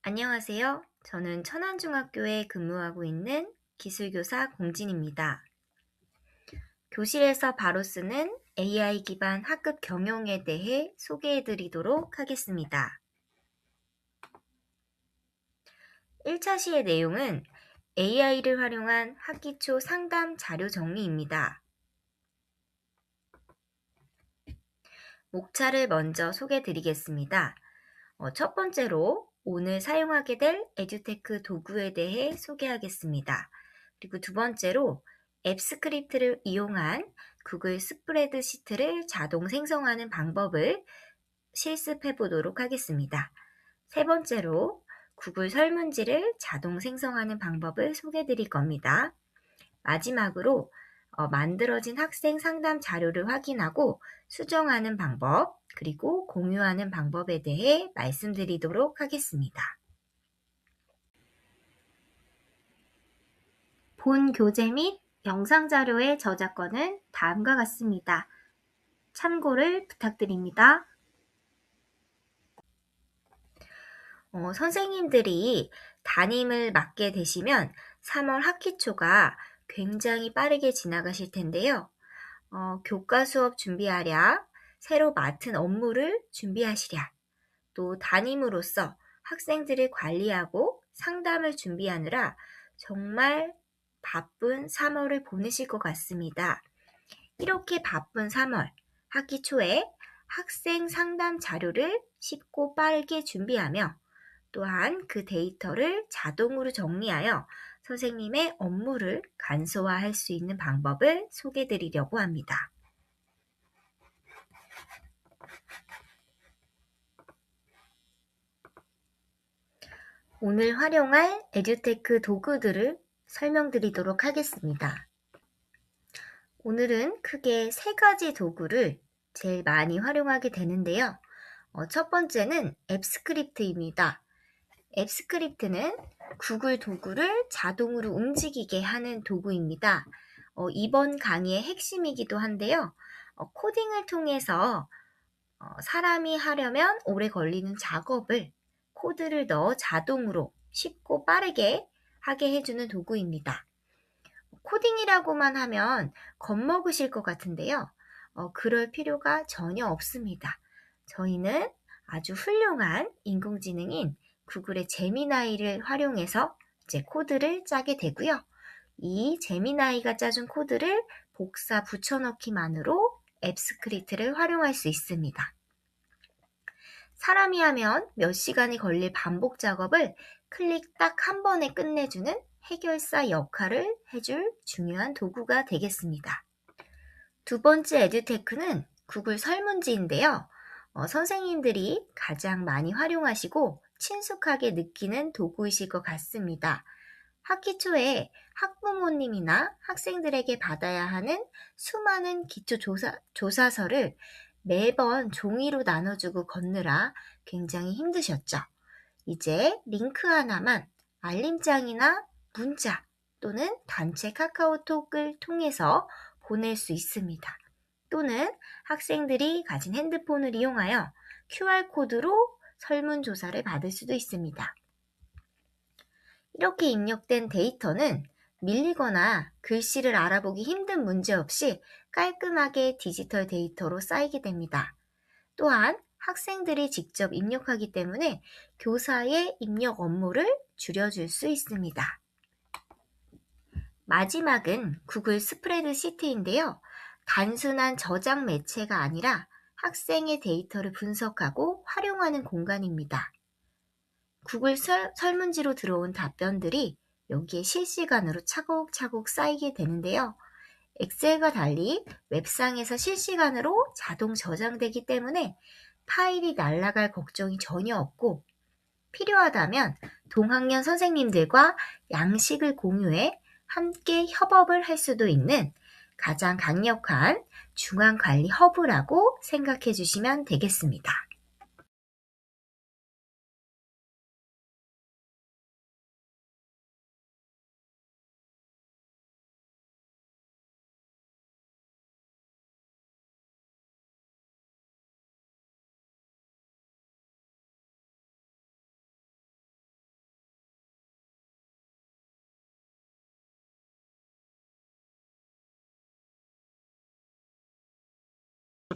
안녕하세요. 저는 천안중학교에 근무하고 있는 기술교사 공진입니다. 교실에서 바로 쓰는 AI 기반 학급 경영에 대해 소개해 드리도록 하겠습니다. 1차 시의 내용은 AI를 활용한 학기 초 상담 자료 정리입니다. 목차를 먼저 소개해 드리겠습니다. 첫 번째로 오늘 사용하게 될 에듀테크 도구에 대해 소개하겠습니다. 그리고 두 번째로 앱 스크립트를 이용한 구글 스프레드시트를 자동 생성하는 방법을 실습해 보도록 하겠습니다. 세 번째로 구글 설문지를 자동 생성하는 방법을 소개해 드릴 겁니다. 마지막으로 만들어진 학생 상담 자료를 확인하고 수정하는 방법, 그리고 공유하는 방법에 대해 말씀드리도록 하겠습니다. 본 교재 및 영상 자료의 저작권은 다음과 같습니다. 참고를 부탁드립니다. 선생님들이 담임을 맡게 되시면 3월 학기 초가 굉장히 빠르게 지나가실 텐데요. 교과 수업 준비하랴, 새로 맡은 업무를 준비하시랴, 또 담임으로서 학생들을 관리하고 상담을 준비하느라 정말 바쁜 3월을 보내실 것 같습니다. 이렇게 바쁜 3월, 학기 초에 학생 상담 자료를 쉽고 빠르게 준비하며 또한 그 데이터를 자동으로 정리하여 선생님의 업무를 간소화할 수 있는 방법을 소개해 드리려고 합니다. 오늘 활용할 에듀테크 도구들을 설명드리도록 하겠습니다. 오늘은 크게 세 가지 도구를 제일 많이 활용하게 되는데요. 첫 번째는 앱 스크립트입니다. 앱 스크립트는 구글 도구를 자동으로 움직이게 하는 도구입니다. 이번 강의의 핵심이기도 한데요. 코딩을 통해서 사람이 하려면 오래 걸리는 작업을 코드를 넣어 자동으로 쉽고 빠르게 하게 해주는 도구입니다. 코딩이라고만 하면 겁먹으실 것 같은데요. 그럴 필요가 전혀 없습니다. 저희는 아주 훌륭한 인工지능인 구글의 제미나이를 활용해서 이제 코드를 짜게 되고요. 이 제미나이가 짜준 코드를 복사 붙여넣기만으로 앱 스크립트를 활용할 수 있습니다. 사람이 하면 몇 시간이 걸릴 반복 작업을 클릭 딱 한 번에 끝내주는 해결사 역할을 해줄 중요한 도구가 되겠습니다. 두 번째 에듀테크는 구글 설문지인데요. 선생님들이 가장 많이 활용하시고 친숙하게 느끼는 도구이실 것 같습니다. 학기 초에 학부모님이나 학생들에게 받아야 하는 수많은 조사서를 매번 종이로 나눠주고 걷느라 굉장히 힘드셨죠. 이제 링크 하나만 알림장이나 문자 또는 단체 카카오톡을 통해서 보낼 수 있습니다. 또는 학생들이 가진 핸드폰을 이용하여 QR코드로 설문조사를 받을 수도 있습니다. 이렇게 입력된 데이터는 밀리거나 글씨를 알아보기 힘든 문제 없이 깔끔하게 디지털 데이터로 쌓이게 됩니다. 또한 학생들이 직접 입력하기 때문에 교사의 입력 업무를 줄여줄 수 있습니다. 마지막은 구글 스프레드시트인데요. 단순한 저장 매체가 아니라 학생의 데이터를 분석하고 활용하는 공간입니다. 구글 설문지로 들어온 답변들이 여기에 실시간으로 차곡차곡 쌓이게 되는데요. 엑셀과 달리 웹상에서 실시간으로 자동 저장되기 때문에 파일이 날아갈 걱정이 전혀 없고 필요하다면 동학년 선생님들과 양식을 공유해 함께 협업을 할 수도 있는 가장 강력한 중앙관리 허브라고 생각해 주시면 되겠습니다.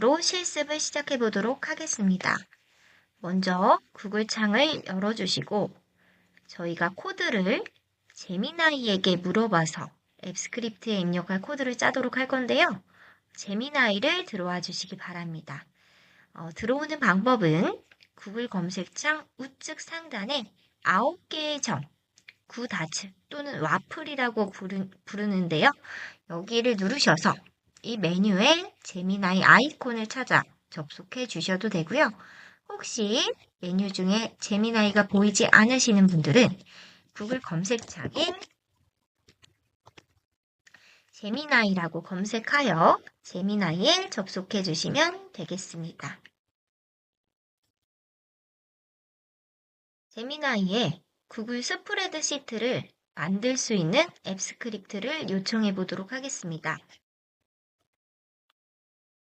로 실습을 시작해 보도록 하겠습니다. 먼저 구글 창을 열어주시고 저희가 코드를 제미나이에게 물어봐서 앱스크립트에 입력할 코드를 짜도록 할 건데요. 제미나이를 들어와 주시기 바랍니다. 들어오는 방법은 구글 검색창 우측 상단에 9개의 점, 구다츠 또는 와플이라고 부르는데요. 여기를 누르셔서 이 메뉴에 제미나이 아이콘을 찾아 접속해 주셔도 되고요. 혹시 메뉴 중에 제미나이가 보이지 않으시는 분들은 구글 검색창에 제미나이라고 검색하여 제미나이에 접속해 주시면 되겠습니다. 제미나이에 구글 스프레드시트를 만들 수 있는 앱스크립트를 요청해 보도록 하겠습니다.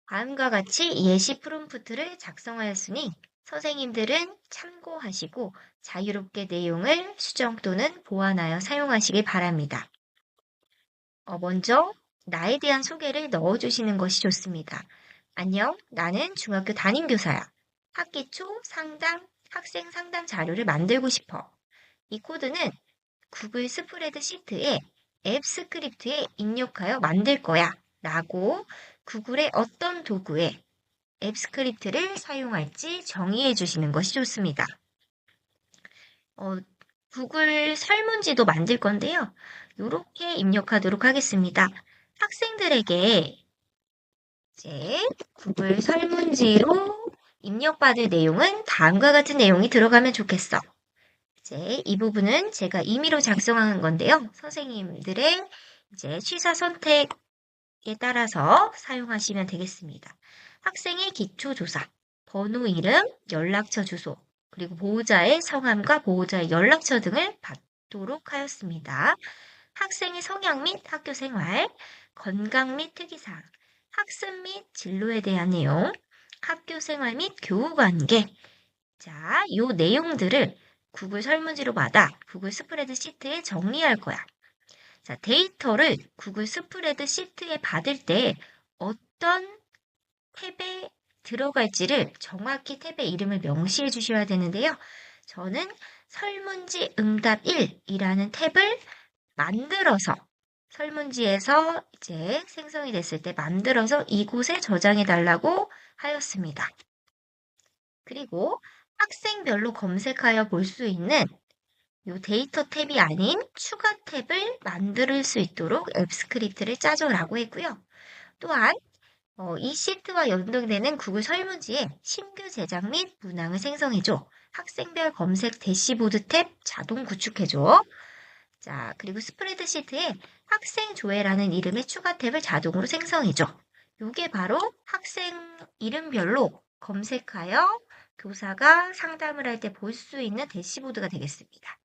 다음과 같이 예시 프롬프트를 작성하였으니 선생님들은 참고하시고 자유롭게 내용을 수정 또는 보완하여 사용하시기 바랍니다. 먼저 나에 대한 소개를 넣어주시는 것이 좋습니다. 안녕, 나는 중학교 담임교사야. 학기 초 상담, 학생 상담 자료를 만들고 싶어. 이 코드는 구글 스프레드시트에 앱 스크립트에 입력하여 만들 거야. 라고 구글의 어떤 도구에 앱 스크립트를 사용할지 정의해 주시는 것이 좋습니다. 구글 설문지도 만들 건데요. 이렇게 입력하도록 하겠습니다. 학생들에게 이제 구글 설문지로 입력받을 내용은 다음과 같은 내용이 들어가면 좋겠어. 이제 이 부분은 제가 임의로 작성한 건데요. 선생님들의 이제 취사 선택에 따라서 사용하시면 되겠습니다. 학생의 기초조사, 번호 이름, 연락처 주소, 그리고 보호자의 성함과 보호자의 연락처 등을 받도록 하였습니다. 학생의 성향 및 학교 생활, 건강 및 특이사항, 학습 및 진로에 대한 내용, 학교 생활 및 교우 관계. 자, 요 내용들을 구글 설문지로 받아 구글 스프레드시트에 정리할 거야. 자, 데이터를 구글 스프레드시트에 받을 때 어떤 탭에 들어갈지를 정확히 탭의 이름을 명시해 주셔야 되는데요. 저는 설문지 응답 1이라는 탭을 만들어서 설문지에서 이제 생성이 됐을 때 만들어서 이곳에 저장해 달라고 하였습니다. 그리고 학생별로 검색하여 볼 수 있는 이 데이터 탭이 아닌 추가 탭을 만들 수 있도록 앱 스크립트를 짜줘라고 했고요. 또한 이 시트와 연동되는 구글 설문지에 신규 제작 및 문항을 생성해줘. 학생별 검색 대시보드 탭 자동 구축해줘. 자, 그리고 스프레드시트에 학생 조회라는 이름의 추가 탭을 자동으로 생성해줘. 이게 바로 학생 이름별로 검색하여 교사가 상담을 할 때 볼 수 있는 대시보드가 되겠습니다.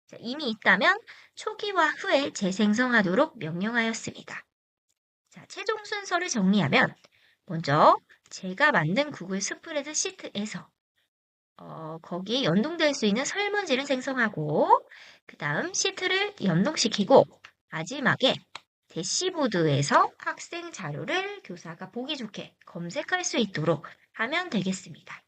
자, 이미 있다면 초기화 후에 재생성하도록 명령하였습니다. 자, 최종 순서를 정리하면 먼저 제가 만든 구글 스프레드시트에서 거기에 연동될 수 있는 설문지를 생성하고 그 다음 시트를 연동시키고 마지막에 대시보드에서 학생 자료를 교사가 보기 좋게 검색할 수 있도록 하면 되겠습니다.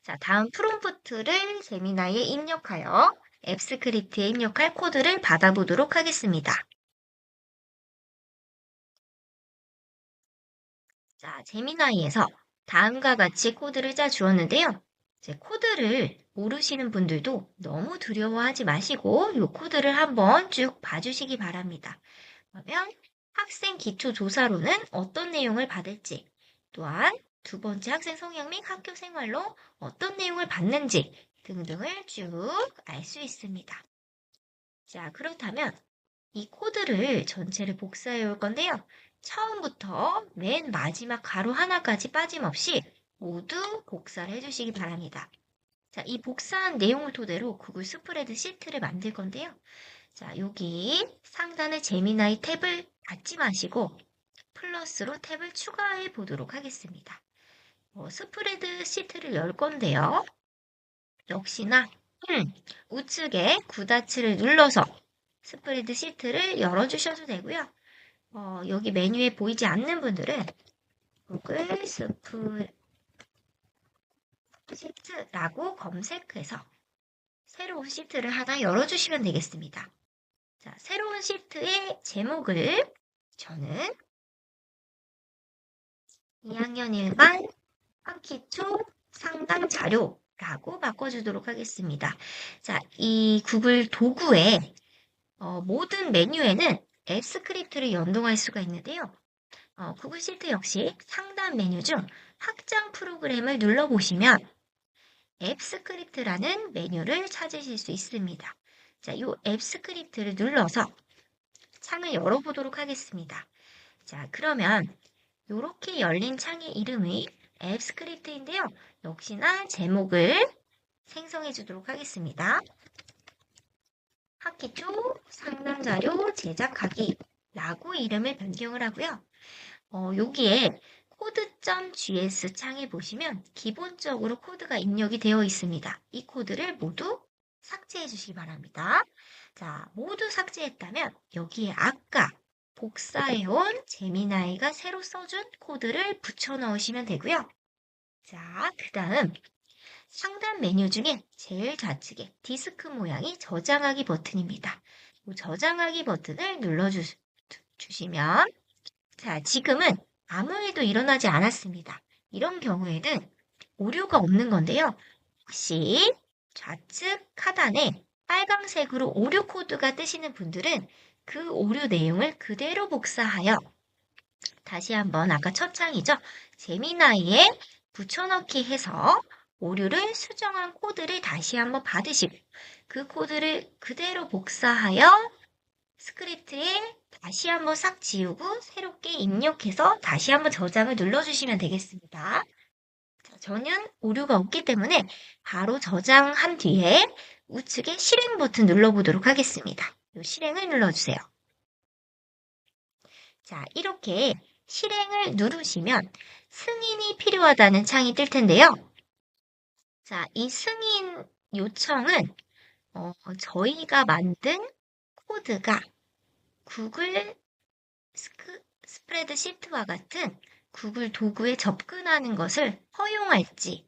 자, 다음 프롬프트를 제미나이에 입력하여 앱 스크립트에 입력할 코드를 받아보도록 하겠습니다. 자, 제미나이에서 다음과 같이 코드를 짜 주었는데요. 이제 코드를 모르시는 분들도 너무 두려워하지 마시고 이 코드를 한번 쭉 봐주시기 바랍니다. 그러면 학생 기초 조사로는 어떤 내용을 받을지, 또한 두 번째 학생 성향 및 학교 생활로 어떤 내용을 받는지 등등을 쭉 알 수 있습니다. 자, 그렇다면 이 코드를 전체를 복사해 올 건데요. 처음부터 맨 마지막 가로 하나까지 빠짐없이 모두 복사를 해주시기 바랍니다. 자, 이 복사한 내용을 토대로 구글 스프레드 시트를 만들 건데요. 자, 여기 상단의 제미나이 탭을 닫지 마시고 플러스로 탭을 추가해 보도록 하겠습니다. 스프레드 시트를 열 건데요. 역시나 우측에 구다치를 눌러서 스프레드 시트를 열어주셔도 되고요. 여기 메뉴에 보이지 않는 분들은 구글 스프레드시트라고 검색해서 새로운 시트를 하나 열어주시면 되겠습니다. 자, 새로운 시트의 제목을 저는 2학년 1반 학기초 상담 자료라고 바꿔주도록 하겠습니다. 자, 이 구글 도구에 모든 메뉴에는 앱 스크립트를 연동할 수가 있는데요. 구글 시트 역시 상단 메뉴 중 확장 프로그램을 눌러보시면 앱 스크립트라는 메뉴를 찾으실 수 있습니다. 자, 이 앱 스크립트를 눌러서 창을 열어보도록 하겠습니다. 자, 그러면 이렇게 열린 창의 이름이 앱 스크립트인데요. 역시나 제목을 생성해 주도록 하겠습니다. 학기초 상담자료 제작하기 라고 이름을 변경을 하고요. 여기에 code.gs 창에 보시면 기본적으로 코드가 입력이 되어 있습니다. 이 코드를 모두 삭제해 주시기 바랍니다. 자, 모두 삭제했다면 여기에 아까 복사해온 제미나이가 새로 써준 코드를 붙여 넣으시면 되고요. 자, 그 다음 상단 메뉴 중에 제일 좌측에 디스크 모양이 저장하기 버튼입니다. 이 저장하기 버튼을 눌러주시면 자, 지금은 아무 일도 일어나지 않았습니다. 이런 경우에는 오류가 없는 건데요. 혹시 좌측 하단에 빨강색으로 오류 코드가 뜨시는 분들은 그 오류 내용을 그대로 복사하여 다시 한번 아까 첫 창이죠. 제미나이에 붙여넣기 해서 오류를 수정한 코드를 다시 한번 받으시고 그 코드를 그대로 복사하여 스크립트에 다시 한번 싹 지우고 새롭게 입력해서 다시 한번 저장을 눌러주시면 되겠습니다. 자, 전혀 오류가 없기 때문에 바로 저장한 뒤에 우측에 실행 버튼 눌러보도록 하겠습니다. 이 실행을 눌러주세요. 자, 이렇게 실행을 누르시면 승인이 필요하다는 창이 뜰 텐데요. 자, 이 승인 요청은 저희가 만든 코드가 구글 스프레드시트와 같은 구글 도구에 접근하는 것을 허용할지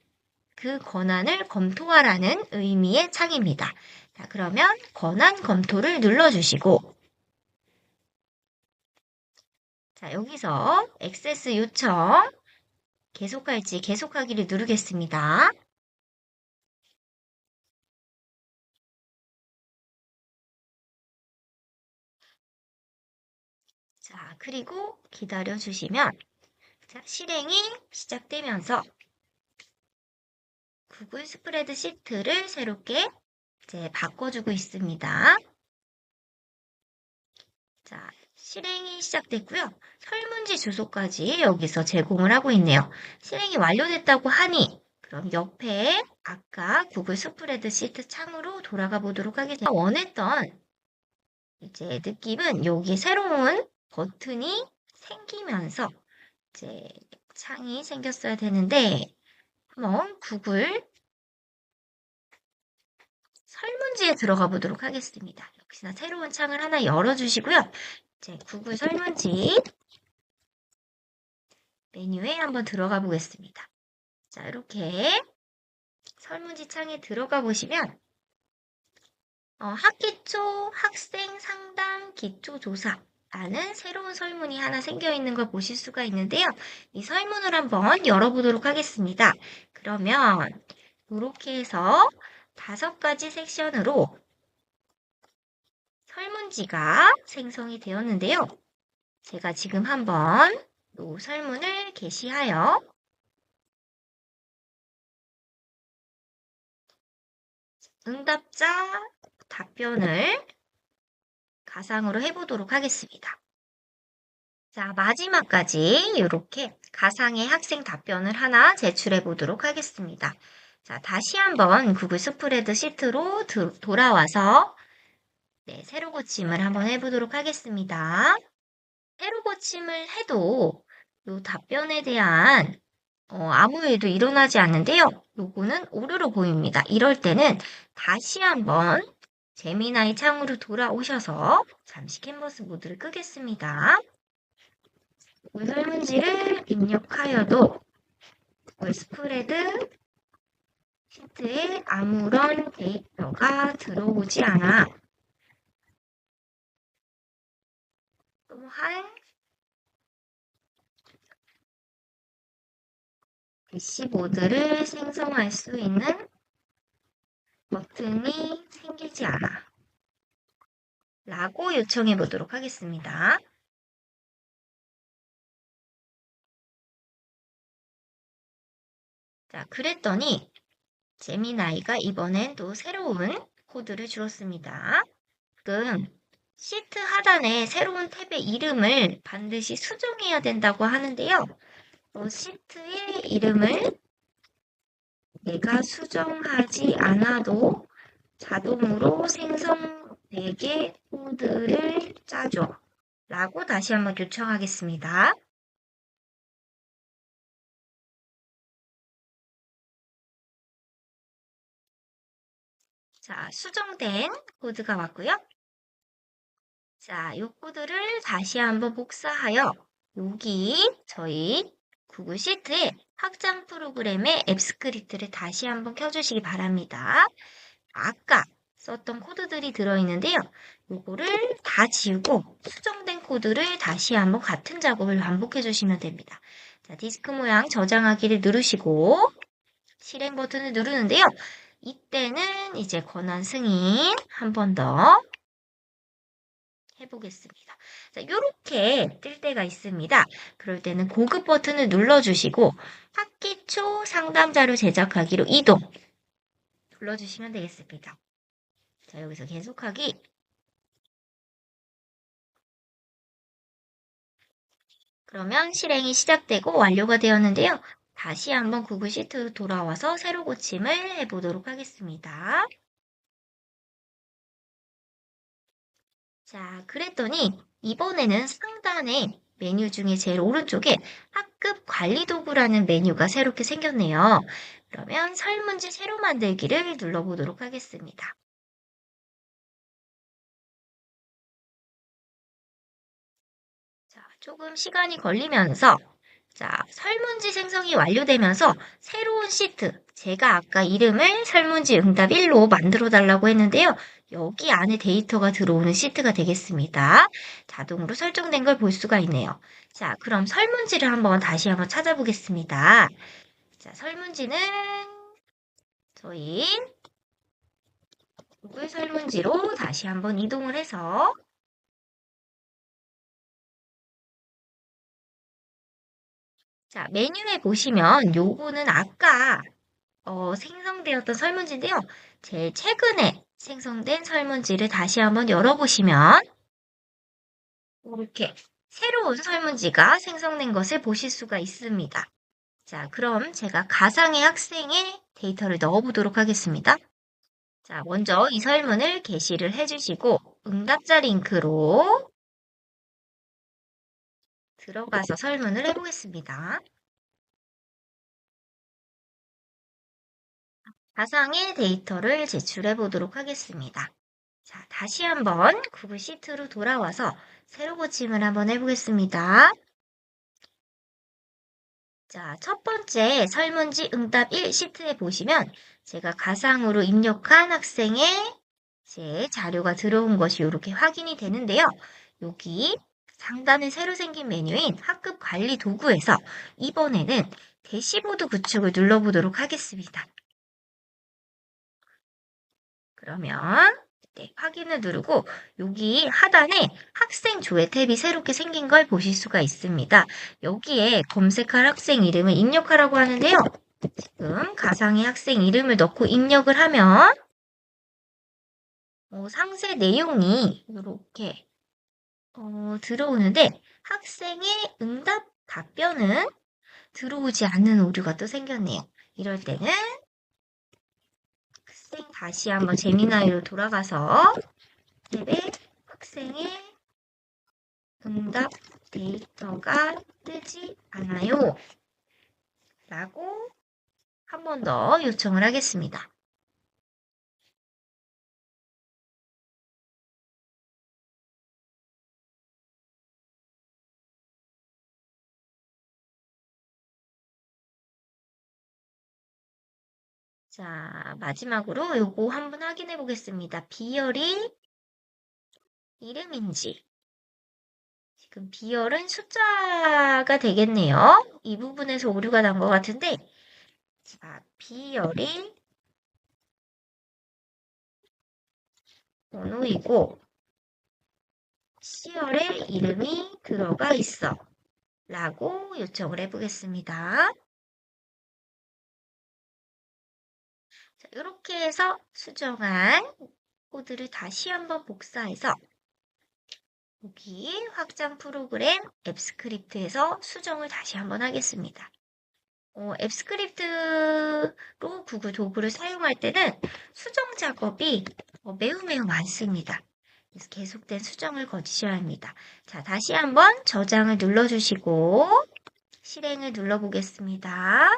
그 권한을 검토하라는 의미의 창입니다. 자, 그러면 권한 검토를 눌러주시고 자, 여기서 액세스 요청 계속할지 계속하기를 누르겠습니다. 자, 그리고 기다려 주시면 자, 실행이 시작되면서 구글 스프레드시트를 새롭게 이제 바꿔주고 있습니다. 자, 실행이 시작됐고요. 설문지 주소까지 여기서 제공을 하고 있네요. 실행이 완료됐다고 하니 그럼 옆에 아까 구글 스프레드시트 창으로 돌아가 보도록 하겠습니다. 원했던 이제 느낌은 여기 새로운 버튼이 생기면서 이제 창이 생겼어야 되는데 한번 구글 설문지에 들어가 보도록 하겠습니다. 역시나 새로운 창을 하나 열어주시고요. 이제 구글 설문지 메뉴에 한번 들어가 보겠습니다. 자, 이렇게 설문지 창에 들어가 보시면 학기초 학생 상담 기초조사 라는 새로운 설문이 하나 생겨 있는 걸 보실 수가 있는데요. 이 설문을 한번 열어보도록 하겠습니다. 그러면 이렇게 해서 5가지 섹션으로 설문지가 생성이 되었는데요. 제가 지금 한번 이 설문을 게시하여 응답자 답변을 가상으로 해보도록 하겠습니다. 자, 마지막까지 이렇게 가상의 학생 답변을 하나 제출해 보도록 하겠습니다. 자, 다시 한번 구글 스프레드 시트로 돌아와서 네, 새로 고침을 한번 해보도록 하겠습니다. 새로 고침을 해도 이 답변에 대한 아무 일도 일어나지 않는데요. 요거는 오류로 보입니다. 이럴 때는 다시 한번 제미나이 창으로 돌아오셔서 잠시 캔버스 모드를 끄겠습니다. 설문지를 입력하여도 스프레드 시트에 아무런 데이터가 들어오지 않아. 또한 대시보드를 생성할 수 있는 버튼이 생기지 않아. 라고 요청해 보도록 하겠습니다. 자, 그랬더니 제미나이가 이번엔 또 새로운 코드를 주었습니다. 지금 시트 하단에 새로운 탭의 이름을 반드시 수정해야 된다고 하는데요. 시트의 이름을 내가 수정하지 않아도 자동으로 생성되게 코드를 짜줘. 라고 다시 한번 요청하겠습니다. 자, 수정된 코드가 왔고요. 자, 이 코드를 다시 한번 복사하여 여기 저희 구글 시트에 확장 프로그램의 앱 스크립트를 다시 한번 켜주시기 바랍니다. 아까 썼던 코드들이 들어있는데요. 요거를 다 지우고 수정된 코드를 다시 한번 같은 작업을 반복해 주시면 됩니다. 자, 디스크 모양 저장하기를 누르시고 실행 버튼을 누르는데요. 이때는 이제 권한 승인 한 번 더 해보겠습니다. 자, 요렇게 뜰 때가 있습니다. 그럴 때는 고급 버튼을 눌러주시고 학기 초 상담 자료 제작하기로 이동 눌러주시면 되겠습니다. 자, 여기서 계속하기. 그러면 실행이 시작되고 완료가 되었는데요. 다시 한번 구글 시트로 돌아와서 새로 고침을 해보도록 하겠습니다. 자, 그랬더니 이번에는 상단에 메뉴 중에 제일 오른쪽에 학급 관리 도구라는 메뉴가 새롭게 생겼네요. 그러면 설문지 새로 만들기를 눌러보도록 하겠습니다. 자, 조금 시간이 걸리면서 자, 설문지 생성이 완료되면서 새로운 시트, 제가 아까 이름을 설문지 응답 1로 만들어 달라고 했는데요. 여기 안에 데이터가 들어오는 시트가 되겠습니다. 자동으로 설정된 걸 볼 수가 있네요. 자, 그럼 설문지를 다시 한번 찾아보겠습니다. 자, 설문지는 저희 구글 설문지로 다시 한번 이동을 해서 자, 메뉴에 보시면 요거는 아까 생성되었던 설문지인데요. 제일 최근에 생성된 설문지를 다시 한번 열어보시면 이렇게 새로운 설문지가 생성된 것을 보실 수가 있습니다. 자, 그럼 제가 가상의 학생의 데이터를 넣어보도록 하겠습니다. 자, 먼저 이 설문을 게시를 해주시고 응답자 링크로 들어가서 설문을 해보겠습니다. 가상의 데이터를 제출해 보도록 하겠습니다. 자, 다시 한번 구글 시트로 돌아와서 새로 고침을 한번 해보겠습니다. 자, 첫 번째 설문지 응답 1 시트에 보시면 제가 가상으로 입력한 학생의 제 자료가 들어온 것이 이렇게 확인이 되는데요. 여기 상단에 새로 생긴 메뉴인 학급 관리 도구에서 이번에는 대시보드 구축을 눌러보도록 하겠습니다. 그러면 확인을 누르고 여기 하단에 학생 조회 탭이 새롭게 생긴 걸 보실 수가 있습니다. 여기에 검색할 학생 이름을 입력하라고 하는데요. 지금 가상의 학생 이름을 넣고 입력을 하면 상세 내용이 이렇게 들어오는데 학생의 응답 답변은 들어오지 않는 오류가 또 생겼네요. 이럴 때는 학생 다시 한번 제미나이로 돌아가서 탭에 학생의 응답 데이터가 뜨지 않아요. 라고 한 번 더 요청을 하겠습니다. 자, 마지막으로 요거 한번 확인해 보겠습니다. 비열이 이름인지. 지금 비열은 숫자가 되겠네요. 이 부분에서 오류가 난 것 같은데, 자, 비열이 번호이고, 시열에 이름이 들어가 있어. 라고 요청을 해보겠습니다. 자, 이렇게 해서 수정한 코드를 다시 한번 복사해서 여기 확장 프로그램 앱 스크립트에서 수정을 다시 한번 하겠습니다. 앱 스크립트로 구글 도구를 사용할 때는 수정 작업이 매우 많습니다. 그래서 계속된 수정을 거치셔야 합니다. 자, 다시 한번 저장을 눌러주시고 실행을 눌러보겠습니다.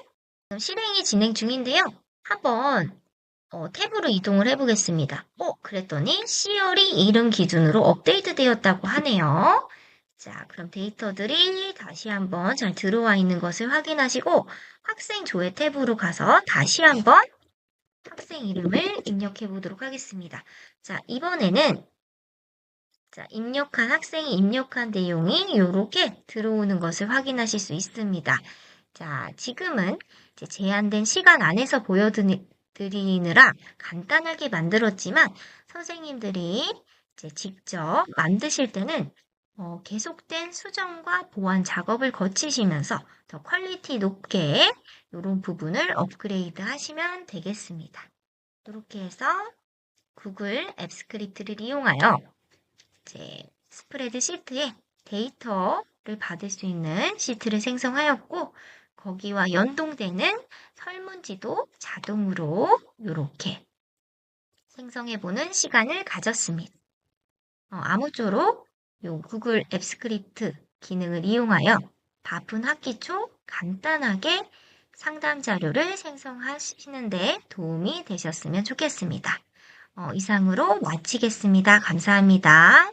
실행이 진행 중인데요. 한번 탭으로 이동을 해보겠습니다. 그랬더니 시열이 이름 기준으로 업데이트 되었다고 하네요. 자, 그럼 데이터들이 다시 한번 잘 들어와 있는 것을 확인하시고 학생 조회 탭으로 가서 다시 한번 학생 이름을 입력해 보도록 하겠습니다. 자, 이번에는 학생이 입력한 내용이 이렇게 들어오는 것을 확인하실 수 있습니다. 자, 지금은 이제 제한된 시간 안에서 보여드리느라 간단하게 만들었지만 선생님들이 이제 직접 만드실 때는 계속된 수정과 보완 작업을 거치시면서 더 퀄리티 높게 이런 부분을 업그레이드 하시면 되겠습니다. 이렇게 해서 구글 앱 스크립트를 이용하여 이제 스프레드 시트에 데이터를 받을 수 있는 시트를 생성하였고 거기와 연동되는 설문지도 자동으로 이렇게 생성해보는 시간을 가졌습니다. 아무쪼록 요 구글 앱 스크립트 기능을 이용하여 바쁜 학기 초 간단하게 상담 자료를 생성하시는데 도움이 되셨으면 좋겠습니다. 이상으로 마치겠습니다. 감사합니다.